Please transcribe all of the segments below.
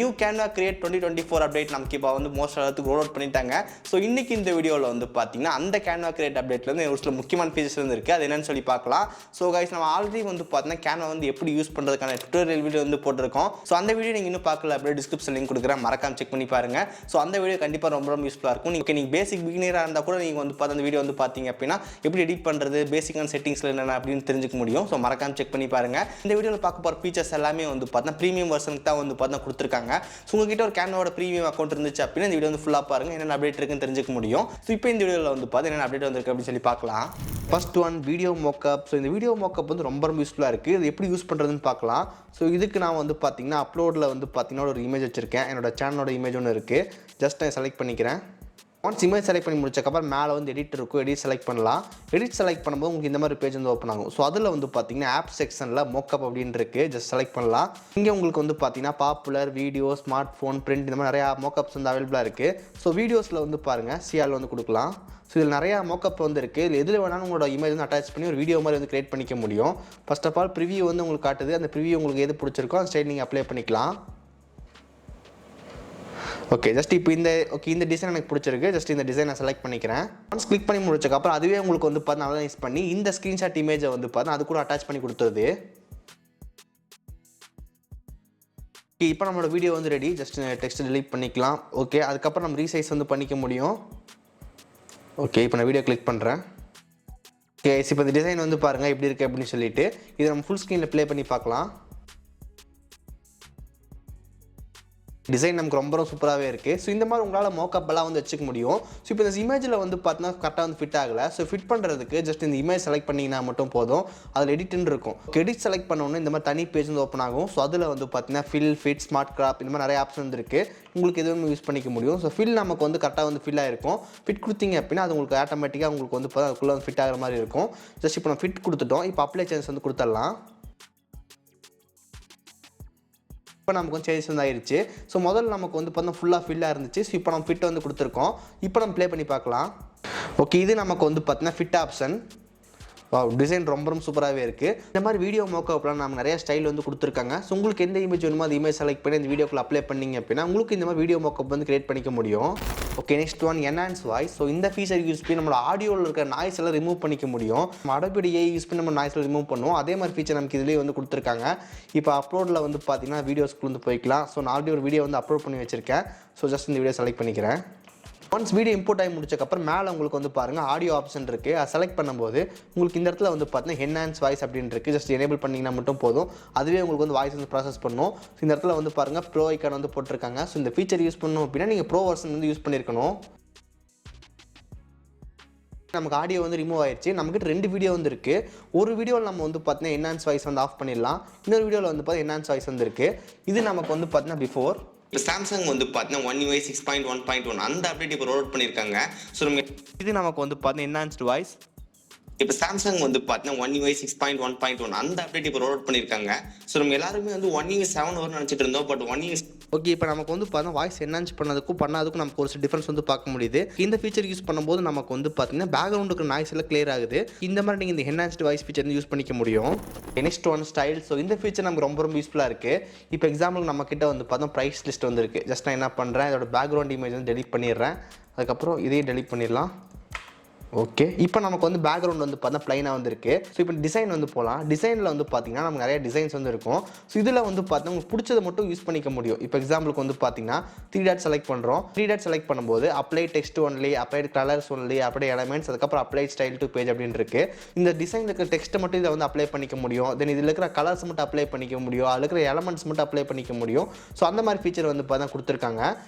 New Canva Create 2024 update நமக்கு இப்போ வந்து மோஸ்ட் அளவுக்கு ரோல் அவுட் பண்ணிட்டாங்க. ஸோ இன்னைக்கு இந்த வீடியோவில் வந்து பார்த்தீங்கன்னா அந்த Canva Create அப்டேட்லேருந்து ஒரு சில முக்கியமான ஃபீச்சர்ஸ் வந்து இருக்குது. அது என்னன்னு சொல்லி பார்க்கலாம். ஸோ கைஸ் நம்ம ஆல்ரெடி வந்து பார்த்தீங்கன்னா Canva வந்து எப்படி யூஸ் பண்ணுறதுக்கான டுட்டோரியல் வீடியோ வந்து போட்டிருக்கோம். ஸோ அந்த வீடியோ நீங்கள் இன்னும் பார்க்கல அப்படியே டிஸ்கிரிப்ஷன் லிங்க் கொடுக்குறேன், மறக்காம செக் பண்ணி பாருங்க. ஸோ அந்த வீடியோ கண்டிப்பாக ரொம்ப யூஸ்ஃபுல்லாக இருக்கும். நீங்கள் பேசிக் பிகினராக இருந்தால் கூட நீங்கள் வந்து பார்த்து அந்த வீடியோ வந்து பார்த்தீங்க அப்படின்னா எப்படி எடிட் பண்ணுறது, பேசிக்கான செட்டிங்ஸில் என்னென்ன அப்படின்னு தெரிஞ்சுக்க முடியும். ஸோ மறக்காம செக் பண்ணி பாருங்க. இந்த வீடியோவில் பார்க்க போகிற ஃபீச்சர்ஸ் எல்லாமே வந்து பார்த்தீங்கன்னா ப்ரீமியம் வெர்ஷனுக்கு தான் வந்து பார்த்தீங்கன்னா கொடுத்துருக்காங்க. ஸோ உங்ககிட்ட ஒரு Canvaவோட ப்ரீமியம் அக்கௌண்ட் இருந்துச்சு அப்படின்னா இந்த வீடியோ வந்து ஃபுல்லாக பாருங்க, என்னென்ன அப்டேட் இருக்குன்னு தெரிஞ்சுக்க முடியும். ஸோ இப்போ இந்த வீடியோவில் வந்து பார்த்து என்னென்ன அப்டேட் வந்திருக்கு அப்படின்னு சொல்லி பார்க்கலாம். First one video mockup. So இந்த வீடியோ மோக்கப் வந்து ரொம்ப யூஸ்ஃபுல்லாக இருக்குது. இது எப்படி யூஸ் பண்ணுறதுன்னு பார்க்கலாம். ஸோ இதுக்கு நான் வந்து பார்த்தீங்கன்னா அப்லோடில் வந்து பார்த்தீங்கன்னா ஒரு இமேஜ் வச்சிருக்கேன். என்னோட சேனலோட இமேஜ் ஒன்று இருக்குது. ஜஸ்ட் நான் செலக்ட் பண்ணிக்கிறேன். ஒன்ஸ் இமேஜ் செலக்ட் பண்ணி முடிச்சக்கப்புறம் மேலே வந்து எடிட் இருக்கும், எடிட் செலக்ட் பண்ணலாம். எடிட் செலக்ட் பண்ணும்போது உங்களுக்கு இந்த மாதிரி பேஜ் வந்து ஓப்பன் ஆகும். ஸோ அதில் வந்து பார்த்தீங்கன்னா ஆப் செக்ஷனில் மோக்கப் அப்படின்னு இருக்குது, ஜஸ்ட் செலக்ட் பண்ணலாம். இங்கே உங்களுக்கு வந்து பார்த்தீங்கன்னா popular, video, smart phone, print இந்த மாதிரி நிறையா மோக்கப்ஸ் வந்து அவைலபிளாக இருக்குது. ஸோ வீடியோஸில் வந்து பாருங்கள் சிஆல் வந்து கொடுக்கலாம். ஸோ இதில் நிறையா மோக்கப் வந்து இருக்குது. இதில் எதில் வேணாலும் உங்களோட இமேஜ் வந்து அட்டாச் பண்ணி ஒரு வீடியோ மாதிரி வந்து கிரியேட் பண்ணிக்க முடியும். ஃபர்ஸ்ட் ஆஃப் ஆல் ப்ரிவியூ வந்து உங்களுக்கு காட்டுது. அந்த ப்ரிவியூ உங்களுக்கு எது பிடிச்சிருக்கோ அந்த ஸ்டைல் நீங்கள் அப்ளை பண்ணிக்கலாம். ஓகே, ஜஸ்ட் இப்போ இந்த டிசைன் எனக்கு பிடிச்சிருக்கு. ஜஸ்ட் இந்த டிசைனை செலக்ட் பண்ணிக்கிறேன். ஒன்ஸ் கிளிக் பண்ணி முடிச்சக்கப்புறம் அதுவே உங்களுக்கு வந்து பார்த்து அனலைஸ் பண்ணி இந்த ஸ்க்ரீன்ஷாட் இமேஜை வந்து பார்த்து அது கூட அட்டாச் பண்ணி கொடுத்தது. ஓகே, இப்போ நம்மளோட வீடியோ வந்து ரெடி. ஜஸ்ட் டெக்ஸ்ட் டெலீட் பண்ணிக்கலாம். ஓகே, அதுக்கப்புறம் நம்ம ரீசைஸ் வந்து பண்ணிக்க முடியும். ஓகே, இப்போ நான் வீடியோ கிளிக் பண்ணுறேன். ஓகே, இப்போ இந்த டிசைன் வந்து பாருங்கள் எப்படி இருக்குது அப்படின்னு சொல்லிட்டு இதை நம்ம ஃபுல் ஸ்க்ரீனில் ப்ளே பண்ணி பார்க்கலாம். டிசைன் நமக்கு ரொம்ப சூப்பராகவே இருக்குது. ஸோ இந்த மாதிரி உங்களால் மோக்கப்லாம் வந்து வச்சுக்க முடியும். ஸோ இப்போ இந்த இமேஜில் வந்து பார்த்தீங்கன்னா கரெக்டாக வந்து ஃபிட் ஆகலை. ஸோ ஃபிட் பண்ணுறதுக்கு ஜஸ்ட் இந்த இமேஜ் செலக்ட் பண்ணிங்கன்னா மட்டும் போதும். அதில் எடிட்னு இருக்கும். எடிட் செலக்ட் பண்ணோன்னு இந்த மாதிரி தனி பேஜ் வந்து ஓப்பன் ஆகும். ஸோ அதில் வந்து பார்த்தீங்கன்னா ஃபில், ஃபிட், ஸ்மார்ட் கிராப் இந்த மாதிரி நிறைய ஆப்ஷன் வந்து இருக்குது. உங்களுக்கு எதுவும் யூஸ் பண்ணிக்க முடியும். ஸோ ஃபில் நமக்கு வந்து கரெக்டாக வந்து ஃபில் ஆகிருக்கும். ஃபிட் கொடுத்தீங்க அப்படின்னா அது உங்களுக்கு ஆட்டோமேட்டிக்காக உங்களுக்கு வந்து அதுக்குள்ளே வந்து ஃபிட் ஆகிற மாதிரி இருக்கும். ஜஸ்ட் இப்போ நம்ம ஃபிட் கொடுத்துட்டோம். இப்போ அப்ளை சேஞ்சஸ் வந்து கொடுத்துடலாம். இப்போ நமக்கு வந்து சேஞ்சஸ் வந்து ஆயிடுச்சு. ஸோ முதல்ல நமக்கு வந்து பார்த்தா ஃபுல்லாக ஃபில்லாக இருந்துச்சு. ஸோ இப்போ நம்ம ஃபிட் வந்து கொடுத்துருக்கோம். இப்போ நம்ம ப்ளே பண்ணி பார்க்கலாம். ஓகே, இது நமக்கு வந்து பார்த்தீங்கன்னா ஃபிட் ஆப்ஷன். டிசைன் ரொம்ப சூப்பராகவே இருக்குது. இந்த மாதிரி வீடியோ மோக்கப்லாம் நம்ம நிறைய ஸ்டைல் வந்து கொடுத்துருக்காங்க. ஸோ உங்களுக்கு எந்த இமேஜ் வேணுமோ அந்த இமேஜ் செலக்ட் பண்ணி இந்த வீடியோக்குள்ள அப்ளை பண்ணிங்க அப்படின்னா உங்களுக்கு இந்த மாதிரி வீடியோ மோக்கப் வந்து கிரியேட் பண்ணிக்க முடியும். Okay, next one enhance voice. So இந்த ஃபீச்சர் யூஸ் பண்ணி நம்மளோட ஆடியோவில் இருக்கிற நாய்ஸ் எல்லாம் ரிமூவ் பண்ணிக்க முடியும். நம்ம Adobe AI யூஸ் பண்ணி நம்ம நாய்ஸ் ரிமூவ் பண்ணுவோம். அதே மாதிரி ஃபீச்சர் நமக்கு இதுலேயே வந்து கொடுத்துருக்காங்க. இப்போ அப்லோடில் வந்து பார்த்தீங்கன்னா வீடியோஸ்க்கு வந்து போய்க்கலாம். ஸோ நான் ஆல்ரெடி ஒரு வீடியோ வந்து அப்லோட் பண்ணி வச்சிருக்கேன். ஸோ ஜஸ்ட் இந்த வீடியோ செலக்ட் பண்ணிக்கிறேன். ஒன்ஸ் வீடியோ இம்போர்ட் ஆகி முடிச்சக்கப்புறம் மேலே உங்களுக்கு வந்து பாருங்கள் ஆடியோ ஆப்ஷன் இருக்குது. அதை செலக்ட் பண்ணும்போது உங்களுக்கு இந்த இடத்துல வந்து பார்த்தீங்கன்னா என்ஹான்ஸ் வாய்ஸ் அப்படின்னு இருக்குது. ஜஸ்ட் எனேபிள் பண்ணிங்கன்னா மட்டும் போதும். அதுவே உங்களுக்கு வந்து வாய்ஸ் வந்து ப்ராசஸ் பண்ணும். ஸோ இந்த இடத்துல வந்து பாருங்கள் ப்ரோ ஐக்கான் வந்து போட்டிருக்காங்க. ஸோ இந்த ஃபீச்சர் யூஸ் பண்ணணும் அப்படின்னா நீங்கள் ப்ரோ வெர்ஷன் வந்து யூஸ் பண்ணியிருக்கணும். நமக்கு ஆடியோ வந்து ரிமூவ் ஆயிடுச்சு. நம்மகிட்ட 2 வீடியோ வந்து இருக்குது. ஒரு வீடியோவில் நம்ம வந்து பார்த்தீங்கன்னா என்ஹான்ஸ் வாய்ஸ் வந்து ஆஃப் பண்ணிடலாம். இன்னொரு வீடியோவில் வந்து பார்த்தீங்கன்னா என்ஹான்ஸ் வாய்ஸ் வந்து இருக்குது. இது நமக்கு வந்து பார்த்தீங்கன்னா பிஃபோர். இப்போ சாம்சங் வந்து பார்த்தீங்கன்னா One UI 6.1.1 அந்த அப்டேட் இப்போ ரோல் அவுட் பண்ணியிருக்காங்க. ஸோ இது நமக்கு வந்து பார்த்தீங்கன்னா என்ஹான்ஸ்டு வாய்ஸ். இப்போ சாம்சங் வந்து பார்த்தீங்கன்னா One UI 6.1.1 அந்த அப்டேட் இப்போ ரோல் அவுட் பண்ணியிருக்காங்க. ஸோ நம்ம எல்லாருமே வந்து One UI 7 வரும்னு நினச்சிட்டு இருந்தோம். பட் One UI ஓகே, இப்போ நமக்கு வந்து பார்த்தீங்கன்னா வாய்ஸ் என்ஹான்ஸ் பண்ணதுக்கும் நமக்கு ஒரு டிஃபரன்ஸ் வந்து பார்க்க முடியுது. இந்த ஃபீச்சர் யூஸ் பண்ணும்போது நமக்கு வந்து பார்த்தீங்கன்னா பேக்ரவுண்டுக்கு நாய்ஸ் எல்லாம் கிளியர் ஆகுது. இந்த மாதிரி நீங்கள் இந்த என்ஹான்ஸ்டு வாய்ஸ் ஃபீச்சர் வந்து யூஸ் பண்ணிக்க முடியும். Next one style. ஸோ இந்த ஃபீச்சர் நமக்கு ரொம்ப யூஸ்ஃபுல்லாக இருக்குது. இப்போ எக்ஸாம்பிள் நம்ம கிட்ட வந்து பார்த்தா ப்ரைஸ் லிஸ்ட் வந்துருக்கு. ஜஸ்ட் நான் என்ன பண்ணுறேன், இதோட பேக்ரவுண்ட் இமேஜ் வந்து டெலிட் பண்ணிடுறேன். அதுக்கப்புறம் இதையும் டெலிட் பண்ணிடலாம். ஓகே, இப்போ நமக்கு வந்து பேக்ரவுண்ட் வந்து பார்த்தா ப்ளைனாக வந்துருக்கு. ஸோ இப்போ டிசைன் வந்து போகலாம். டிசைனில் வந்து பார்த்தீங்கன்னா நமக்கு நிறைய டிசைன்ஸ் வந்து இருக்கும். ஸோ இதில் வந்து பார்த்தீங்கன்னா உங்களுக்கு பிடிச்சதை மட்டும் யூஸ் பண்ணிக்க முடியும். இப்போ எக்ஸாம்பிளுக்கு வந்து பார்த்தீங்கன்னா 3 டாட் செலக்ட் பண்ணுறோம். 3 டாட் செலக்ட் பண்ணும்போது apply text only, apply colours only, apply elements, அதுக்கப்புறம் அப்ளை ஸ்டைல் டு பேஜ் அப்படின்னு இருக்குது. இந்த டிசைனில் இருக்கிற டெக்ஸ்ட்டை மட்டும் இதை வந்து அப்ளை பண்ணிக்க முடியும். தென் இதில் இருக்கிற கலர்ஸ் மட்டும் அப்ளை பண்ணிக்க முடியும். அதில் இருக்கிற எலமெண்ட்ஸ் மட்டும் அப்ளை பண்ணிக்க முடியும். ஸோ அந்த மாதிரி ஃபீச்சர் வந்து பார்த்தா கொடுத்துருக்காங்க.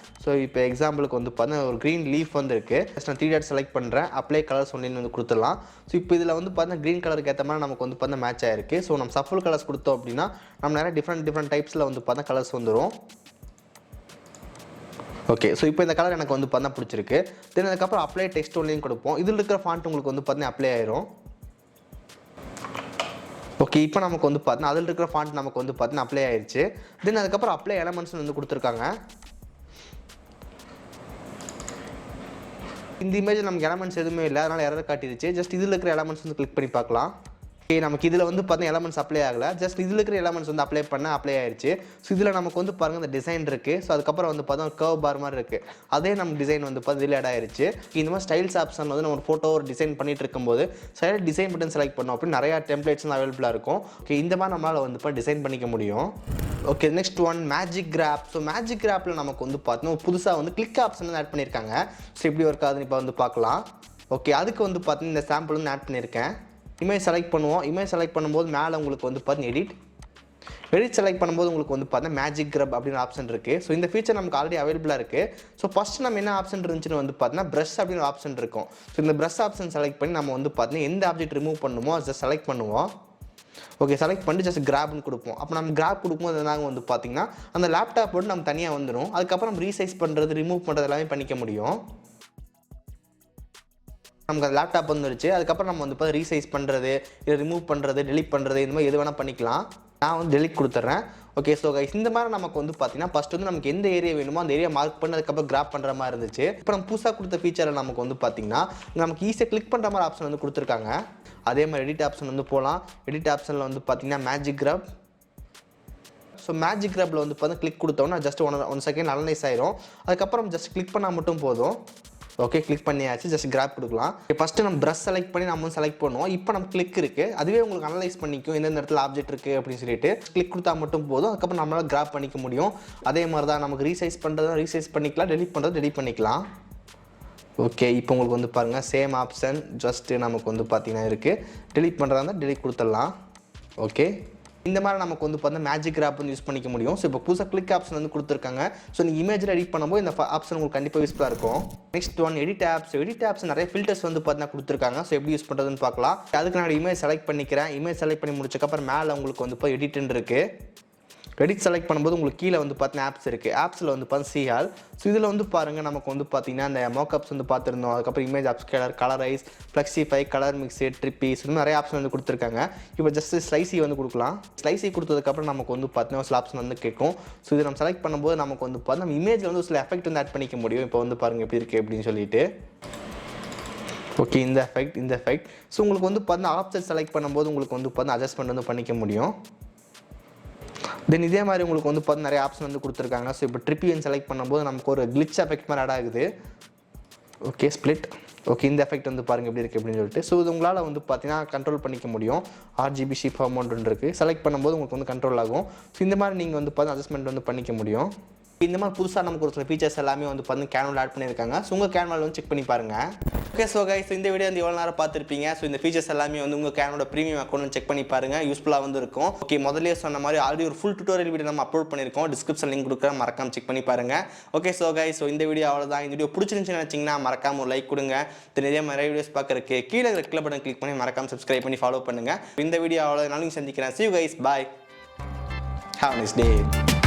ஸோ இப்போ எக்ஸாம்பிளுக்கு வந்து பார்த்தீங்கன்னா ஒரு க்ரீன் லீஃப் வந்து இருக்குது. ஜஸ்ட் நான் 3 டாட் செலக்ட் பண்ணுறேன். அப்ளை கலர்ஸ் ஒன்லின்னு வந்து கொடுத்துடலாம். ஸோ இப்போ இதில் வந்து பார்த்தீங்கன்னா க்ரீன் கலருக்கு ஏற்ற மாதிரி நமக்கு வந்து பார்த்தீங்கன்னா மேட்ச் ஆயிருக்கு. ஸோ நம்ம சஃபுல் கலர்ஸ் கொடுத்தோம் அப்படின்னா நம்ம நிறைய டிஃப்ரெண்ட் டைப்ஸில் வந்து பார்த்தா கலர்ஸ் வந்துடும். ஓகே, ஸோ இப்போ இந்த கலர் எனக்கு வந்து பார்த்தா பிடிச்சிருக்கு. தென் அதுக்கப்புறம் அப்ளை டெக்ஸ்ட் ஒன்லையும் கொடுப்போம். இதில் இருக்கிற ஃபாண்ட் உங்களுக்கு வந்து பார்த்தீங்கன்னா அப்ளை ஆயிரும். ஓகே, இப்போ நமக்கு வந்து பார்த்தீங்கன்னா அதில் இருக்கிற ஃபாண்ட் நமக்கு வந்து பார்த்தீங்கன்னா அப்ளை ஆயிடுச்சு. தென் அதுக்கப்புறம் அப்ளை எலமெண்ட்ஸ் வந்து கொடுத்துருக்காங்க. இந்த இமேஜ் நமக்கு எலமெண்ட்ஸ் எதுவுமே இல்லை, அதனால் எரர் காட்டிடுச்சு. ஜஸ்ட் இதில் இருக்கிற எலமெண்ட்ஸ் வந்து கிளிக் பண்ணி பார்க்கலாம். நமக்கு இதில் வந்து பார்த்தீங்கன்னா எலமெண்ட்ஸ் அப்ளை ஆகலை, ஜஸ்ட் இதில் இருக்கிற எலமெண்ட்ஸ் வந்து அப்ளை ஆயிடுச்சு. ஸோ இதில் நமக்கு வந்து பாருங்கள் இந்த டிசைன் இருக்குது. ஸோ அதுக்கப்புறம் வந்து பார்த்தா கர்வ் பார் மாதிரி இருக்குது, அதே நமக்கு டிசைன் வந்து பார்த்து இதில் ஆட் ஆயிடுச்சு. இந்த மாதிரி ஸ்டைல்ஸ் ஆப்ஷன் வந்து நம்ம ஒரு ஃபோட்டோ ஒரு டிசைன் பண்ணிட்டு இருக்கும்போது சைடில் டிசைன் பட்டன் செலக்ட் பண்ணோம் அப்படின்னு நிறையா டெம்ப்ளேட்ஸ் அவைலபிளாக இருக்கும். ஓகே, இந்த மாதிரி நம்மளால் வந்து இப்போ டிசைன் பண்ணிக்க முடியும். Okay, next one magic crop. So magic கிராப்பில் நமக்கு வந்து பார்த்தீங்கன்னா புதுசாக வந்து கிளிக் ஆப்ஷன் வந்து ஆட் பண்ணியிருக்காங்க. ஸோ எப்படி ஒர்க் ஆகுதுன்னு இப்போ வந்து பார்க்கலாம். ஓகே, அதுக்கு வந்து பார்த்தீங்கன்னா இந்த சாம்பிள் வந்து ஆட் பண்ணியிருக்கேன். இமேஜ் செலக்ட் பண்ணுவோம். இமேஜ் செலக்ட் பண்ணும்போது மேலே உங்களுக்கு வந்து பார்த்தீங்கன்னா எடிட் செலக்ட் பண்ணும்போது உங்களுக்கு வந்து பார்த்தீங்கன்னா மேஜிக் கிரப் அப்படின்னு ஆப்ஷன் இருக்குது. ஸோ இந்த ஃபீச்சர் நமக்கு ஆல்ரெடி அவைலபிளாக இருக்குது. ஸோ ஃபஸ்ட் நம்ம என்ன ஆப்ஷன் இருந்துச்சுன்னு வந்து பார்த்தீங்கன்னா ப்ரஷ் அப்படின்னு ஆப்ஷன் இருக்கும். ஸோ இந்த ப்ரஷ் ஆப்ஷன் செலக்ட் பண்ணி நம்ம வந்து பார்த்தீங்கன்னா எந்த ஆப்ஜெக்ட் ரிமூவ் பண்ணுமோ அதை செலக்ட் பண்ணுவோம். ஓகே, செலக்ட் பண்ணி ஜஸ்ட் கிராப்னு கொடுப்போம். அப்போ நம்ம கிராப் கொடுக்கும்போது நாங்கள் வந்து பார்த்தீங்கன்னா அந்த லேப்டாப் வந்து நம்ம தனியாக வந்துடும். அதுக்கப்புறம் நம்ம ரீசைஸ் பண்ணுறது ரிமூவ் பண்ணுறது எல்லாமே பண்ணிக்க முடியும். நமக்கு அந்த லேப்டாப் வந்துருச்சு. அதுக்கப்புறம் நம்ம வந்து இப்போ ரீசைஸ் பண்ணுறது, இல்லை ரிமூவ் பண்ணுறது, டெலிட் பண்ணுறது, இந்த மாதிரி எது வேணால் பண்ணிக்கலாம். நான் வந்து டெலிட் கொடுத்துட்றேன். ஓகே, ஸோ கைஸ் இந்த மாதிரி நமக்கு வந்து பார்த்தீங்கன்னா ஃபஸ்ட் வந்து நமக்கு எந்த ஏரியா வேணுமோ அந்த ஏரியா மார்க் பண்ணி அதுக்கப்புறம் கிராப் பண்ணுற மாதிரி இருந்துச்சு. இப்போ நம்ம புதுசாக கொடுத்த ஃபீச்சரில் நமக்கு வந்து பார்த்தீங்கன்னா நமக்கு ஈஸியாக கிளிக் பண்ணுற மாதிரி ஆப்ஷன் வந்து கொடுத்துருக்காங்க. அதே மாதிரி எடிட் ஆப்ஷன் வந்து போகலாம். எடிட் ஆப்ஷனில் வந்து பார்த்தீங்கன்னா மேஜிக் கிராப். ஸோ மேஜிக் கிராப்பில் வந்து பார்த்தீங்கன்னா கிளிக் கொடுத்தோன்னா ஜஸ்ட் ஒன் செகண்ட் அனலைஸ் ஆயிரும். அதுக்கப்புறம் ஜஸ்ட் கிளிக் பண்ணால் மட்டும் போதும். ஓகே, கிளிக் பண்ணியாச்சு. ஜஸ்ட் கிராப் கொடுக்கலாம். ஃபஸ்ட்டு நம்ம ப்ரஷ் செலக்ட் பண்ணி நம்ம செலக்ட் பண்ணுவோம். இப்போ நம்ம கிளிக் இருக்குது, அதுவே உங்களுக்கு அனலைஸ் பண்ணிக்கும் எந்தெந்த இடத்துல ஆப்ஜெக்ட் இருக்குது அப்படின்னு சொல்லிட்டு கிளிக் கொடுத்தா மட்டும் போதும். அதுக்கப்புறம் நம்மளால் கிராப் பண்ணிக்க முடியும். அதே மாதிரி தான் நமக்கு ரீசைஸ் பண்ணுறதும் ரீசைஸ் பண்ணிக்கலாம், டெலிட் பண்ணுறது டெலிட் பண்ணிக்கலாம். ஓகே, இப்போ உங்களுக்கு வந்து பாருங்கள் சேம் ஆப்ஷன் ஜஸ்ட்டு நமக்கு வந்து பார்த்தீங்கன்னா இருக்குது. டெலிட் பண்ணுறதா இருந்தால் டெலிட் கொடுத்துடலாம். ஓகே, இந்த மாதிரி நமக்கு வந்து பார்த்தா மேஜிக் கிராப் வந்து யூஸ் பண்ணிக்க முடியும். ஸோ இப்போ புதுசாக கிளிக் ஆப்ஷன் வந்து கொடுத்துருக்காங்க. ஸோ நீங்கள் இமேஜில் எடிட் பண்ணும்போது இந்த ஆப்ஷன் உங்களுக்கு கண்டிப்பாக யூஸ்ஃபுல்லாக இருக்கும். Next one edit apps. Edit apps நிறைய ஃபில்டர்ஸ் வந்து பார்த்தீங்கன்னா கொடுத்துருக்காங்க. ஸோ எப்படி யூஸ் பண்ணுறதுன்னு பார்க்கலாம். அதுக்கு நான் இமேஜ் செலக்ட் பண்ணிக்கிறேன். இமேஜ் செலக்ட் பண்ணி முடிச்சக்கப்புறம் மேலே உங்களுக்கு வந்து இப்போ எடிட்னு இருக்குது. எடிட் செலக்ட் பண்ணும்போது உங்களுக்கு கீழே வந்து பார்த்தீங்கன்னா ஆப்ஸ் இருக்குது. ஆப்ஸில் வந்து பார்த்தீங்கன்னா சிஆல். ஸோ இதில் வந்து பாருங்கள் நமக்கு வந்து பார்த்தீங்கன்னா இந்த மோக்கப்ஸ் வந்து பார்த்துருந்தோம். அதுக்கப்புறம் இமேஜ் அப்ஸ்கேலர், கலரைஸ், ஃப்ளெக்ஸிஃபை, கலர் மிக்ஸு, ட்ரிப்பீஸ், இன்னும் நிறைய ஆப்ஷன் வந்து கொடுத்துருக்காங்க. இப்போ ஜஸ்ட் ஸ்லைசி வந்து கொடுக்கலாம். ஸ்லைசி கொடுத்ததுக்கப்புறம் நமக்கு வந்து பார்த்தீங்கன்னா சில ஆப்ஷன் வந்து கேட்கும். ஸோ இதை நம்ம செலக்ட் பண்ணும்போது நமக்கு வந்து பார்த்தா நம்ம இமேஜில் வந்து சில எஃபெக்ட் வந்து ஆட் பண்ணிக்க முடியும். இப்போ வந்து பாருங்கள் எப்படி இருக்குது அப்படின்னு சொல்லிட்டு. ஓகே, இந்த எஃபெக்ட். ஸோ உங்களுக்கு வந்து பார்த்தீங்கன்னா ஆப்ஷன் செலக்ட் பண்ணும்போது உங்களுக்கு வந்து பார்த்தீங்கன்னா அட்ஜஸ்ட்மெண்ட் வந்து பண்ணிக்க முடியும். தென் இதே மாதிரி உங்களுக்கு வந்து பார்த்து நிறைய ஆப்ஷன் வந்து கொடுத்துருக்காங்க. ஸோ இப்போ ட்ரிப்பியன் செலக்ட் பண்ணும்போது நமக்கு ஒரு கிளிச் எஃபெக்ட் மாதிரி ஆட் ஆகுது. Okay, split. ஓகே, இந்த எஃபெக்ட் வந்து பாருங்கள் எப்படி இருக்குது அப்படின்னு சொல்லிட்டு. ஸோ இது உங்களால் வந்து பார்த்தீங்கன்னா கண்ட்ரோல் பண்ணிக்க முடியும். RGB ஷிப் அமௌண்ட் இருக்குது. செலக்ட் பண்ணும்போது உங்களுக்கு வந்து கண்ட்ரோல் ஆகும். ஸோ இந்த மாதிரி நீங்கள் வந்து பார்த்து அட்ஜஸ்ட்மெண்ட் வந்து பண்ணிக்க முடியும். இந்த மாதிரி புதுசாக நமக்கு ஒரு சில ஃபீச்சர்ஸ் எல்லாமே வந்து பார்த்தீங்கன்னா கேன்வாவில் ஆட் பண்ணியிருக்காங்க. ஸோ உங்கள் கேன்வாவில் வந்து செக் பண்ணி பாருங்கள். ஓகே, ஸோ கைஸ் இந்த வீடியோ வந்து எவ்வளோ நேரம் பார்த்துருப்பீங்க. ஸோ இந்த ஃபீச்சர்ஸ் எல்லாமே வந்து உங்கள் கேனோட ப்ரீமியம் அக்கௌண்ட் செக் பண்ணி பாருங்கள். யூஸ்ஃபுல்லாக வந்து இருக்கும். ஓகே, முதல்ல சொன்ன மாதிரி ஆல்ரெடி ஒரு ஃபுல் டுட்டோரியல் வீடியோ நம்ம அப்லோட் பண்ணியிருக்கோம். டிஸ்கிரிப்ஷன் லிங்க் கொடுக்குறேன், மறக்காம செக் பண்ணி பாருங்கள். ஓகே, ஸோ கைஸ் இந்த வீடியோ அவ்வளோதான். இந்த வீடியோ பிடிச்சிருந்துச்சுன்னு நினச்சிங்கன்னா மறக்காம ஒரு லைக் கொடுங்க. இதே மாதிரி வீடியோஸ் பார்க்குறதுக்கு கீழே ரெட் கலர் பட்டன் கிளிக் பண்ணி மறக்காம சப்ஸ்கிரைப் பண்ணி ஃபாலோ பண்ணுங்கள். இந்த வீடியோ அவ்வளோ நாளைக்கு சந்திக்கிறேன். See you guys, bye. Have a nice day.